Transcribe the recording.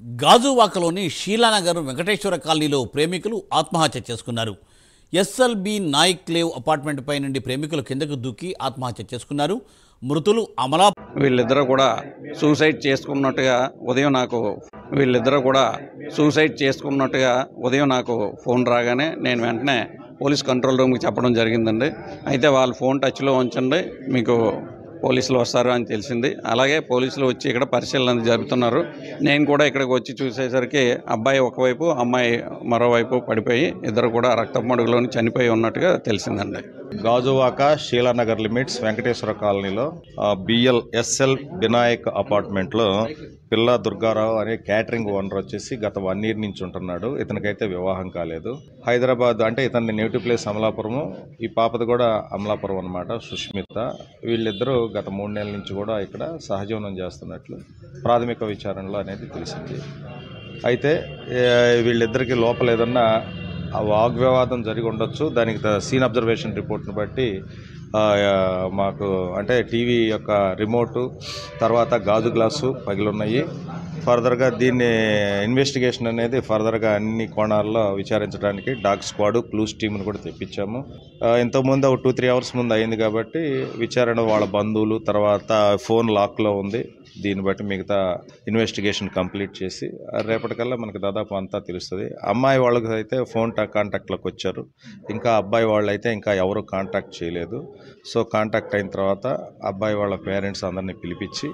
గాజువాకలోని షీలానగర్ వెంకటేశ్వర కాలనీలో ప్రేమికులు ఆత్మహత్య చేసుకున్నారు. ఎస్ఎల్బి నాయక్ లేవ్ అపార్ట్మెంట్పై నుండి ప్రేమికులు కిందకు దూకి ఆత్మహత్య చేసుకున్నారు. మృతులు అమలా. వీళ్ళిద్దరూ కూడా సూసైడ్ చేసుకున్నట్టుగా ఉదయం నాకు ఫోన్ రాగానే నేను వెంటనే పోలీస్ కంట్రోల్ రూమ్కి చెప్పడం జరిగిందండి. అయితే వాళ్ళు ఫోన్ టచ్లో ఉంచండి, మీకు పోలీసులు వస్తారు అని తెలిసింది. అలాగే పోలీసులు వచ్చి ఇక్కడ పరిశీలన జరుపుతున్నారు. నేను కూడా ఇక్కడికి వచ్చి చూసేసరికి అబ్బాయి ఒకవైపు, అమ్మాయి మరోవైపు పడిపోయి ఇద్దరు కూడా రక్తపు మడుగులోని చనిపోయి ఉన్నట్టుగా తెలిసిందండి. గాజువాక షీలానగర్ లిమిట్స్ వెంకటేశ్వర కాలనీలో ఎస్ఎల్ వినాయక్ అపార్ట్మెంట్లో పిల్ల దుర్గారావు అనే క్యాటరింగ్ ఓనర్ వచ్చేసి గత 1 year నుంచి ఉంటున్నాడు. ఇతనికైతే వివాహం కాలేదు. హైదరాబాద్ అంటే ఇతని నేటివ్ ప్లేస్ అమలాపురము, ఈ పాపది కూడా అమలాపురం అనమాట, సుష్మిత. వీళ్ళిద్దరూ గత 3 నెలల నుంచి కూడా ఇక్కడ సహజీవనం చేస్తున్నట్లు ప్రాథమిక విచారణలో అనేది తెలిసింది. అయితే వీళ్ళిద్దరికి లోపల ఏదన్నా వాగ్వివాదం జరిగి ఉండొచ్చు. దానికి సీన్ అబ్జర్వేషన్ రిపోర్ట్ని బట్టి మాకు అంటే టీవీ యొక్క రిమోటు, తర్వాత గాజు గ్లాసు పగిలున్నాయి. ఫర్దర్గా దీన్ని ఇన్వెస్టిగేషన్ అనేది ఫర్దర్గా అన్ని కోణాల్లో విచారించడానికి డాగ్ స్క్వాడ్, క్లూస్ టీమ్ని కూడా తెప్పించాము. ఇంతకుముందు ఒక 2-3 hours ముందు అయింది కాబట్టి విచారణ వాళ్ళ బంధువులు, తర్వాత ఫోన్ లాక్లో ఉంది. దీన్ని బట్టి మిగతా ఇన్వెస్టిగేషన్ కంప్లీట్ చేసి రేపటికల్లా మనకు దాదాపు అంతా తెలుస్తుంది. అమ్మాయి వాళ్ళకి అయితే ఫోన్ కాంటాక్ట్లోకి వచ్చారు. ఇంకా అబ్బాయి వాళ్ళు అయితే ఇంకా ఎవరు కాంటాక్ట్ చేయలేదు. సో కాంటాక్ట్ అయిన తర్వాత అబ్బాయి వాళ్ళ పేరెంట్స్ అందరినీ పిలిపించి